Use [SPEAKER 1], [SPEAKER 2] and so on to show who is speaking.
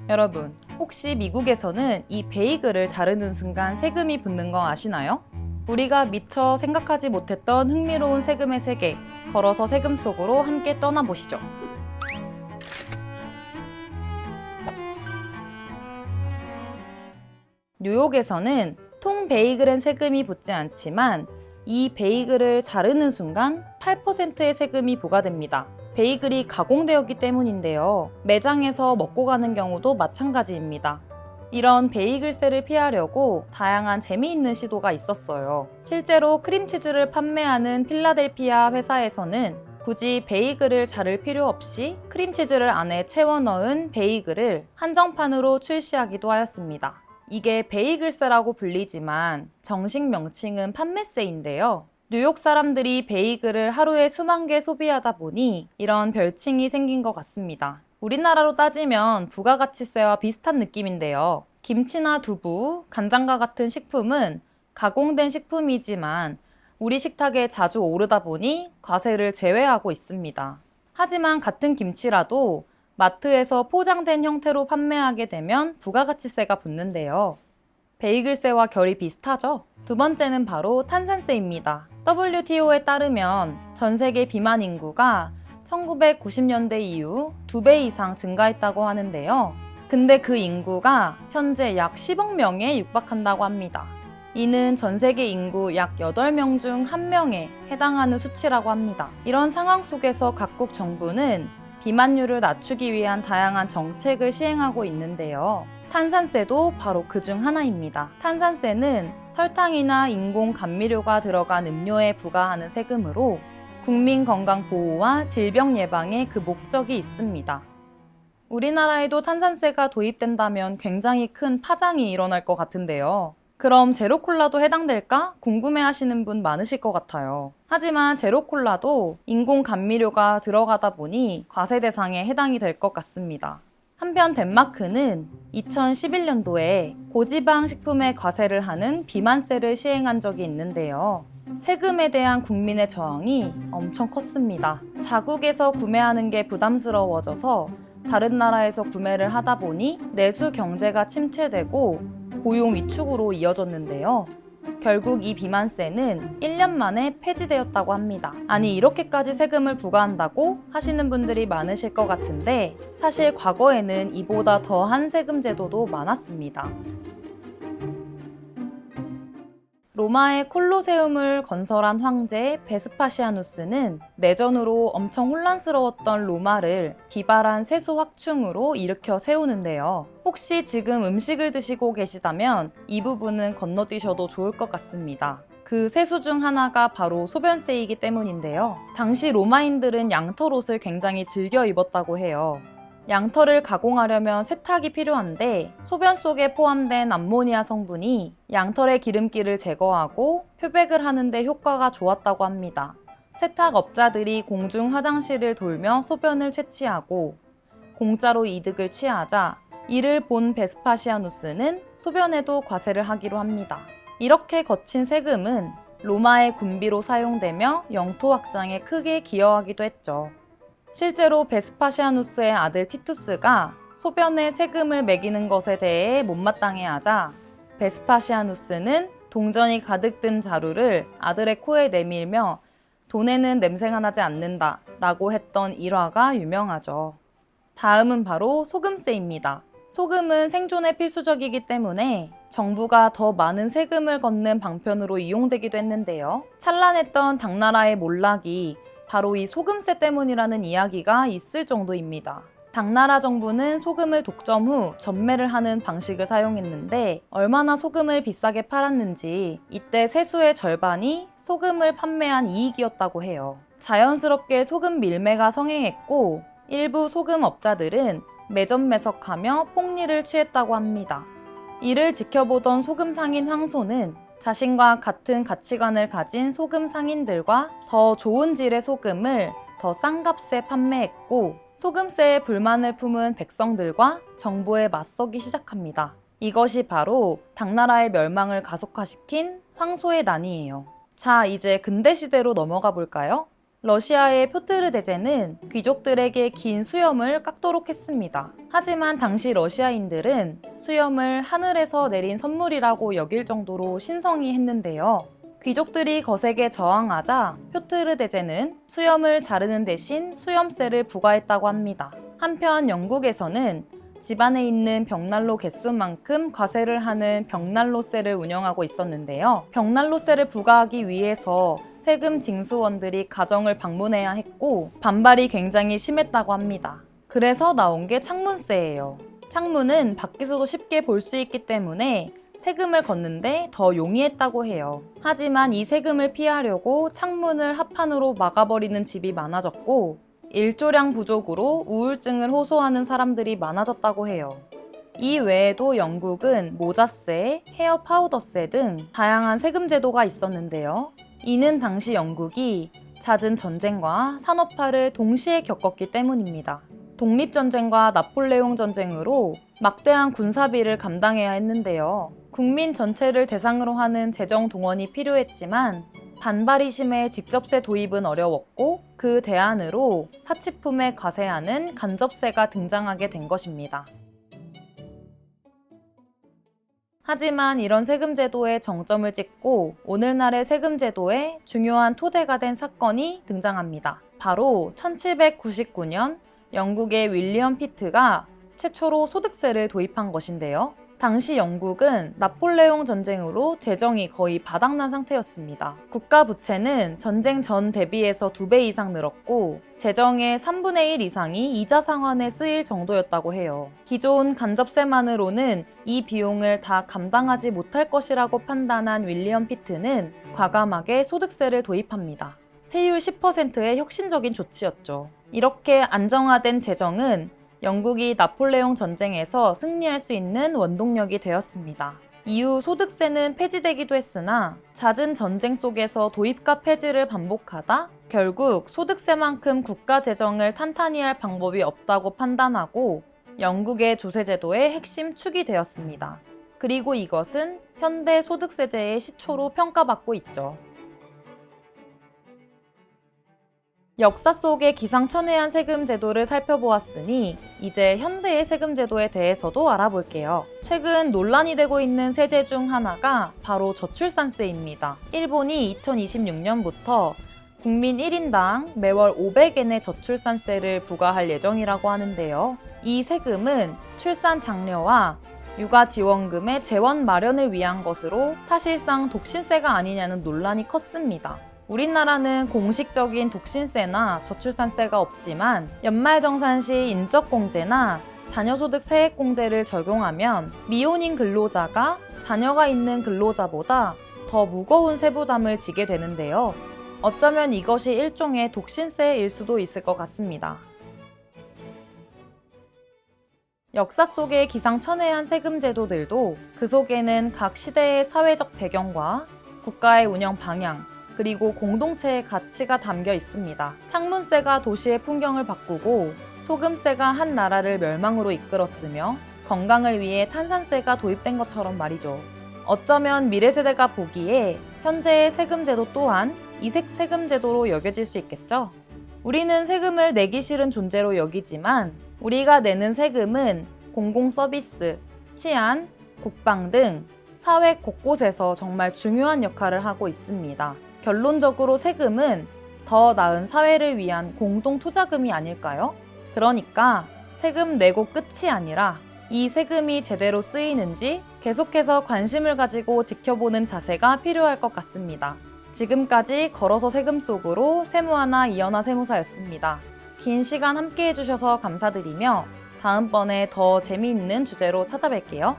[SPEAKER 1] 여러분, 혹시 미국에서는 이 베이글을 자르는 순간 세금이 붙는 거 아시나요? 우리가 미처 생각하지 못했던 흥미로운 세금의 세계, 걸어서 세금 속으로 함께 떠나보시죠. 뉴욕에서는 통 베이글엔 세금이 붙지 않지만 이 베이글을 자르는 순간 8%의 세금이 부과됩니다. 베이글이 가공되었기 때문인데요. 매장에서 먹고 가는 경우도 마찬가지입니다. 이런 베이글세를 피하려고 다양한 재미있는 시도가 있었어요. 실제로 크림치즈를 판매하는 필라델피아 회사에서는 굳이 베이글을 자를 필요 없이 크림치즈를 안에 채워 넣은 베이글을 한정판으로 출시하기도 하였습니다. 이게 베이글세라고 불리지만 정식 명칭은 판매세인데요. 뉴욕 사람들이 베이글을 하루에 수만 개 소비하다 보니 이런 별칭이 생긴 것 같습니다. 우리나라로 따지면 부가가치세와 비슷한 느낌인데요. 김치나 두부, 간장과 같은 식품은 가공된 식품이지만 우리 식탁에 자주 오르다 보니 과세를 제외하고 있습니다. 하지만 같은 김치라도 마트에서 포장된 형태로 판매하게 되면 부가가치세가 붙는데요. 베이글세와 결이 비슷하죠? 두 번째는 바로 탄산세입니다. WTO에 따르면 전 세계 비만 인구가 1990년대 이후 2배 이상 증가했다고 하는데요. 근데 그 인구가 현재 약 10억 명에 육박한다고 합니다. 이는 전 세계 인구 약 8명 중 1명에 해당하는 수치라고 합니다. 이런 상황 속에서 각국 정부는 비만율을 낮추기 위한 다양한 정책을 시행하고 있는데요. 탄산세도 바로 그 중 하나입니다. 탄산세는 설탕이나 인공 감미료가 들어간 음료에 부과하는 세금으로 국민 건강 보호와 질병 예방에 그 목적이 있습니다. 우리나라에도 탄산세가 도입된다면 굉장히 큰 파장이 일어날 것 같은데요. 그럼 제로콜라도 해당될까? 궁금해하시는 분 많으실 것 같아요. 하지만 제로콜라도 인공 감미료가 들어가다 보니 과세 대상에 해당이 될 것 같습니다. 한편 덴마크는 2011년도에 고지방 식품에 과세를 하는 비만세를 시행한 적이 있는데요. 세금에 대한 국민의 저항이 엄청 컸습니다. 자국에서 구매하는 게 부담스러워져서 다른 나라에서 구매를 하다 보니 내수 경제가 침체되고 고용 위축으로 이어졌는데요. 결국 이 비만세는 1년 만에 폐지되었다고 합니다. 아니, 이렇게까지 세금을 부과한다고 하시는 분들이 많으실 것 같은데 사실 과거에는 이보다 더한 세금 제도도 많았습니다. 로마의 콜로세움을 건설한 황제 베스파시아누스는 내전으로 엄청 혼란스러웠던 로마를 기발한 세수 확충으로 일으켜 세우는데요. 혹시 지금 음식을 드시고 계시다면 이 부분은 건너뛰셔도 좋을 것 같습니다. 그 세수 중 하나가 바로 소변세이기 때문인데요. 당시 로마인들은 양털 옷을 굉장히 즐겨 입었다고 해요. 양털을 가공하려면 세탁이 필요한데 소변 속에 포함된 암모니아 성분이 양털의 기름기를 제거하고 표백을 하는데 효과가 좋았다고 합니다. 세탁업자들이 공중 화장실을 돌며 소변을 채취하고 공짜로 이득을 취하자 이를 본 베스파시아누스는 소변에도 과세를 하기로 합니다. 이렇게 거친 세금은 로마의 군비로 사용되며 영토 확장에 크게 기여하기도 했죠. 실제로 베스파시아누스의 아들 티투스가 소변에 세금을 매기는 것에 대해 못마땅해하자 베스파시아누스는 동전이 가득 든 자루를 아들의 코에 내밀며 돈에는 냄새가 나지 않는다 라고 했던 일화가 유명하죠. 다음은 바로 소금세입니다. 소금은 생존에 필수적이기 때문에 정부가 더 많은 세금을 걷는 방편으로 이용되기도 했는데요. 찬란했던 당나라의 몰락이 바로 이 소금세 때문이라는 이야기가 있을 정도입니다. 당나라 정부는 소금을 독점 후 전매를 하는 방식을 사용했는데 얼마나 소금을 비싸게 팔았는지 이때 세수의 절반이 소금을 판매한 이익이었다고 해요. 자연스럽게 소금 밀매가 성행했고 일부 소금업자들은 매점매석하며 폭리를 취했다고 합니다. 이를 지켜보던 소금 상인 황소는 자신과 같은 가치관을 가진 소금 상인들과 더 좋은 질의 소금을 더 싼 값에 판매했고 소금세에 불만을 품은 백성들과 정부에 맞서기 시작합니다. 이것이 바로 당나라의 멸망을 가속화시킨 황소의 난이에요. 자, 이제 근대시대로 넘어가 볼까요? 러시아의 표트르 대제는 귀족들에게 긴 수염을 깎도록 했습니다. 하지만 당시 러시아인들은 수염을 하늘에서 내린 선물이라고 여길 정도로 신성히 했는데요. 귀족들이 거세게 저항하자 표트르 대제는 수염을 자르는 대신 수염세를 부과했다고 합니다. 한편 영국에서는 집안에 있는 벽난로 개수만큼 과세를 하는 벽난로세를 운영하고 있었는데요. 벽난로세를 부과하기 위해서 세금 징수원들이 가정을 방문해야 했고 반발이 굉장히 심했다고 합니다. 그래서 나온 게 창문세예요. 창문은 밖에서도 쉽게 볼 수 있기 때문에 세금을 걷는데 더 용이했다고 해요. 하지만 이 세금을 피하려고 창문을 합판으로 막아버리는 집이 많아졌고 일조량 부족으로 우울증을 호소하는 사람들이 많아졌다고 해요. 이 외에도 영국은 모자세, 헤어 파우더세 등 다양한 세금 제도가 있었는데요. 이는 당시 영국이 잦은 전쟁과 산업화를 동시에 겪었기 때문입니다. 독립전쟁과 나폴레옹 전쟁으로 막대한 군사비를 감당해야 했는데요. 국민 전체를 대상으로 하는 재정 동원이 필요했지만 반발이 심해 직접세 도입은 어려웠고 그 대안으로 사치품에 과세하는 간접세가 등장하게 된 것입니다. 하지만 이런 세금 제도의 정점을 찍고 오늘날의 세금 제도의 중요한 토대가 된 사건이 등장합니다. 바로 1799년 영국의 윌리엄 피트가 최초로 소득세를 도입한 것인데요. 당시 영국은 나폴레옹 전쟁으로 재정이 거의 바닥난 상태였습니다. 국가 부채는 전쟁 전 대비해서 2배 이상 늘었고 재정의 3분의 1 이상이 이자 상환에 쓰일 정도였다고 해요. 기존 간접세만으로는 이 비용을 다 감당하지 못할 것이라고 판단한 윌리엄 피트는 과감하게 소득세를 도입합니다. 세율 10%의 혁신적인 조치였죠. 이렇게 안정화된 재정은 영국이 나폴레옹 전쟁에서 승리할 수 있는 원동력이 되었습니다. 이후 소득세는 폐지되기도 했으나 잦은 전쟁 속에서 도입과 폐지를 반복하다 결국 소득세만큼 국가 재정을 탄탄히 할 방법이 없다고 판단하고 영국의 조세제도의 핵심 축이 되었습니다. 그리고 이것은 현대 소득세제의 시초로 평가받고 있죠. 역사 속의 기상천외한 세금 제도를 살펴보았으니 이제 현대의 세금 제도에 대해서도 알아볼게요. 최근 논란이 되고 있는 세제 중 하나가 바로 저출산세입니다. 일본이 2026년부터 국민 1인당 매월 500엔의 저출산세를 부과할 예정이라고 하는데요. 이 세금은 출산 장려와 육아 지원금의 재원 마련을 위한 것으로 사실상 독신세가 아니냐는 논란이 컸습니다. 우리나라는 공식적인 독신세나 저출산세가 없지만 연말정산 시 인적공제나 자녀소득 세액공제를 적용하면 미혼인 근로자가 자녀가 있는 근로자보다 더 무거운 세부담을 지게 되는데요. 어쩌면 이것이 일종의 독신세일 수도 있을 것 같습니다. 역사 속의 기상천외한 세금 제도들도 그 속에는 각 시대의 사회적 배경과 국가의 운영 방향, 그리고 공동체의 가치가 담겨 있습니다. 창문세가 도시의 풍경을 바꾸고 소금세가 한 나라를 멸망으로 이끌었으며 건강을 위해 탄산세가 도입된 것처럼 말이죠. 어쩌면 미래 세대가 보기에 현재의 세금 제도 또한 이색 세금 제도로 여겨질 수 있겠죠? 우리는 세금을 내기 싫은 존재로 여기지만 우리가 내는 세금은 공공 서비스, 치안, 국방 등 사회 곳곳에서 정말 중요한 역할을 하고 있습니다. 결론적으로 세금은 더 나은 사회를 위한 공동 투자금이 아닐까요? 그러니까 세금 내고 끝이 아니라 이 세금이 제대로 쓰이는지 계속해서 관심을 가지고 지켜보는 자세가 필요할 것 같습니다. 지금까지 걸어서 세금 속으로 세무하나 이연아 세무사였습니다. 긴 시간 함께 해주셔서 감사드리며 다음번에 더 재미있는 주제로 찾아뵐게요.